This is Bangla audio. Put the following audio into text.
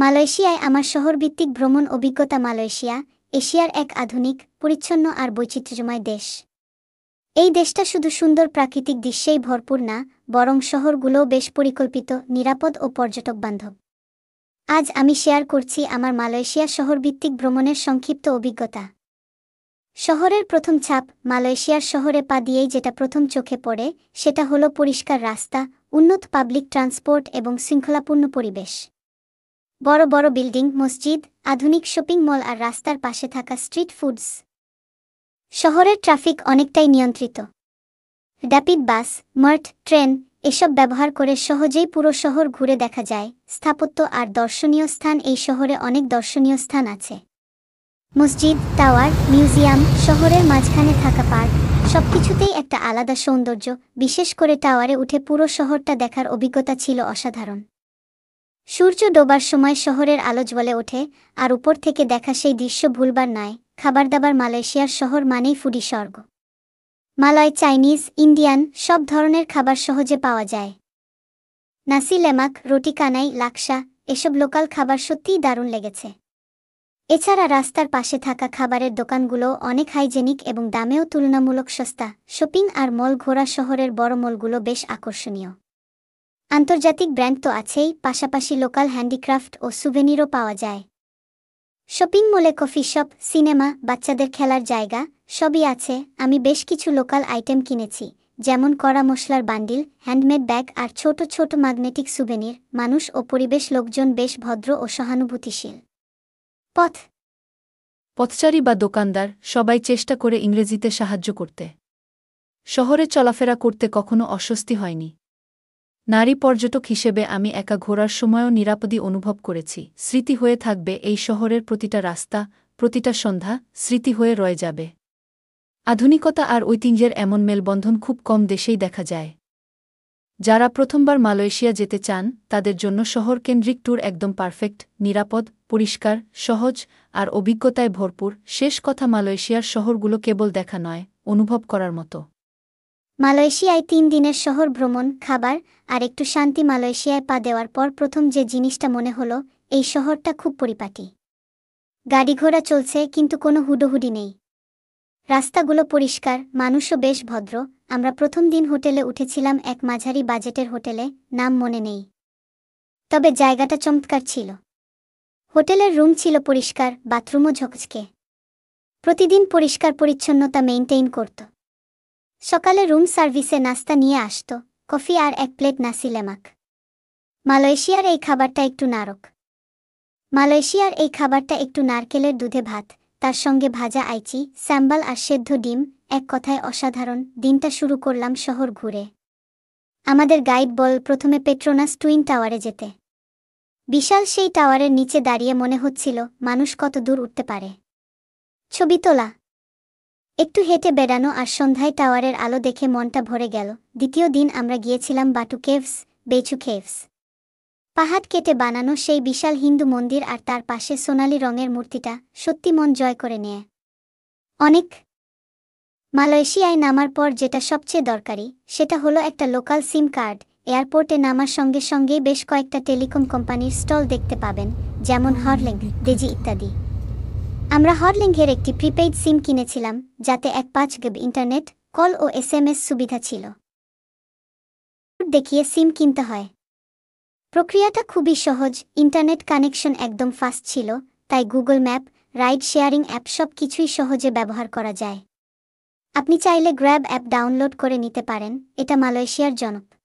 মালয়েশিয়ায় আমার শহরভিত্তিক ভ্রমণ অভিজ্ঞতা। মালয়েশিয়া এশিয়ার এক আধুনিক, পরিচ্ছন্ন আর বৈচিত্র্যময় দেশ। এই দেশটা শুধু সুন্দর প্রাকৃতিক দৃশ্যেই ভরপুর না, বরং শহরগুলোও বেশ পরিকল্পিত, নিরাপদ ও পর্যটকবান্ধব। আজ আমি শেয়ার করছি আমার মালয়েশিয়া শহরভিত্তিক ভ্রমণের সংক্ষিপ্ত অভিজ্ঞতা। শহরের প্রথম ছাপ। মালয়েশিয়ার শহরে পা দিয়েই যেটা প্রথম চোখে পড়ে সেটা হলো পরিষ্কার রাস্তা, উন্নত পাবলিক ট্রান্সপোর্ট এবং শৃঙ্খলাপূর্ণ পরিবেশ। বড় বড় বিল্ডিং, মসজিদ, আধুনিক শপিং মল আর রাস্তার পাশে থাকা স্ট্রিট ফুডস। শহরের ট্রাফিক অনেকটাই নিয়ন্ত্রিত। র্যাপিড বাস, মার্ট, ট্রেন এসব ব্যবহার করে সহজেই পুরো শহর ঘুরে দেখা যায়। স্থাপত্য আর দর্শনীয় স্থান। এই শহরে অনেক দর্শনীয় স্থান আছে। মসজিদ, টাওয়ার, মিউজিয়াম, শহরের মাঝখানে থাকা পার্ক, সবকিছুতেই একটা আলাদা সৌন্দর্য। বিশেষ করে টাওয়ারে উঠে পুরো শহরটা দেখার অভিজ্ঞতা ছিল অসাধারণ। সূর্য ডোবার সময় শহরের আলো জ্বলে ওঠে, আর উপর থেকে দেখা সেই দৃশ্য ভুলবার নয়। খাবারদাবার। মালয়েশিয়ার শহর মানেই ফুডি স্বর্গ। মালয়, চাইনিজ, ইন্ডিয়ান সব ধরনের খাবার সহজে পাওয়া যায়। নাসি লেমাক, রুটি কানাই, লাকসা এসব লোকাল খাবার সত্যিই দারুণ লেগেছে। এছাড়া রাস্তার পাশে থাকা খাবারের দোকানগুলোও অনেক হাইজেনিক এবং দামেও তুলনামূলক সস্তা। শপিং আর মল ঘোরা। শহরের বড় মলগুলো বেশ আকর্ষণীয়। আন্তর্জাতিক ব্র্যান্ড তো আছেই, পাশাপাশি লোকাল হ্যান্ডিক্রাফট ও সুভেনিরও পাওয়া যায়। শপিং মলে কফি শপ, সিনেমা, বাচ্চাদের খেলার জায়গা সবই আছে। আমি বেশ কিছু লোকাল আইটেম কিনেছি, যেমন কড়া মশলার বান্ডিল, হ্যান্ডমেড ব্যাগ আর ছোট ছোট ম্যাগনেটিক সুভেনির। মানুষ ও পরিবেশ। লোকজন বেশ ভদ্র ও সহানুভূতিশীল। পথচারী বা দোকানদার সবাই চেষ্টা করে ইংরেজিতে সাহায্য করতে। শহরে চলাফেরা করতে কখনো অস্বস্তি হয়নি। নারী পর্যটক হিসেবে আমি একা ঘোরার সময়ও নিরাপদই অনুভব করেছি। স্মৃতি হয়ে থাকবে এই শহরের প্রতিটা রাস্তা, প্রতিটা সন্ধ্যা স্মৃতি হয়ে রয়ে যাবে। আধুনিকতা আর ঐতিহ্যের এমন মেলবন্ধন খুব কম দেশেই দেখা যায়। যারা প্রথমবার মালয়েশিয়া যেতে চান তাদের জন্য শহরকেন্দ্রিক ট্যুর একদম পারফেক্ট। নিরাপদ, পরিষ্কার, সহজ আর অভিজ্ঞতায় ভরপুর। শেষ কথা, মালয়েশিয়ার শহরগুলো কেবল দেখা নয়, অনুভব করার মতো। মালয়েশিয়ায় 3 দিনের শহর ভ্রমণ, খাবার আর একটু শান্তি। মালয়েশিয়ায় পা দেওয়ার পর প্রথম যে জিনিসটা মনে হলো, এই শহরটা খুব পরিপাটি। গাড়িঘোড়া চলছে, কিন্তু কোনো হুডোহুডি নেই। রাস্তাগুলো পরিষ্কার, মানুষও বেশ ভদ্র। আমরা প্রথম দিন হোটেলে উঠেছিলাম, এক মাঝারি বাজেটের হোটেলে, নাম মনে নেই, তবে জায়গাটা চমৎকার ছিল। হোটেলের রুম ছিল পরিষ্কার, বাথরুমও ঝকঝকে। প্রতিদিন পরিষ্কার পরিচ্ছন্নতা মেইনটেইন করত। সকালে রুম সার্ভিসে নাস্তা নিয়ে আসত, কফি আর 1 প্লেট নাসি লেমাক। মালয়েশিয়ার এই খাবারটা একটু নারকেলের দুধে ভাত, তার সঙ্গে ভাজা আইচি, স্যাম্বাল আর সেদ্ধ ডিম। এক কথায় অসাধারণ। দিনটা শুরু করলাম শহর ঘুরে। আমাদের গাইড বল প্রথমে পেট্রোনাস টুইন টাওয়ারে যেতে। বিশাল সেই টাওয়ারের নিচে দাঁড়িয়ে মনে হচ্ছিল মানুষ কত দূর উঠতে পারে। ছবি তোলা, একটু হেঁটে বেড়ানো আর সন্ধ্যায় টাওয়ারের আলো দেখে মনটা ভরে গেল। দ্বিতীয় দিন আমরা গিয়েছিলাম বাটু কেভস, বেচু কেভস। পাহাড় কেটে বানানো সেই বিশাল হিন্দু মন্দির আর তার পাশে সোনালি রঙের মূর্তিটা সত্যি মন জয় করে নেয়। মালয়েশিয়ায় নামার পর যেটা সবচেয়ে দরকারি সেটা হলো একটা লোকাল সিম কার্ড। এয়ারপোর্টে নামার সঙ্গে সঙ্গেই বেশ কয়েকটা টেলিকম কোম্পানির স্টল দেখতে পাবেন, যেমন হটলিংক, ডিজি ইত্যাদি। আমরা হটলিংকের একটি প্রিপেইড সিম কিনেছিলাম, যাতে 5 GB ইন্টারনেট, কল ও SMS সুবিধা ছিল। দেখিয়ে সিম কিনতে হয়। প্রক্রিয়াটা খুবই সহজ, ইন্টারনেট কানেকশন একদম ফাস্ট ছিল, তাই Google map, ride sharing app সব কিছুই সহজে ব্যবহার করা যায়। আপনি চাইলে গ্র্যাব অ্যাপ ডাউনলোড করে নিতে পারেন, এটা মালয়েশিয়ার জনপ্রিয়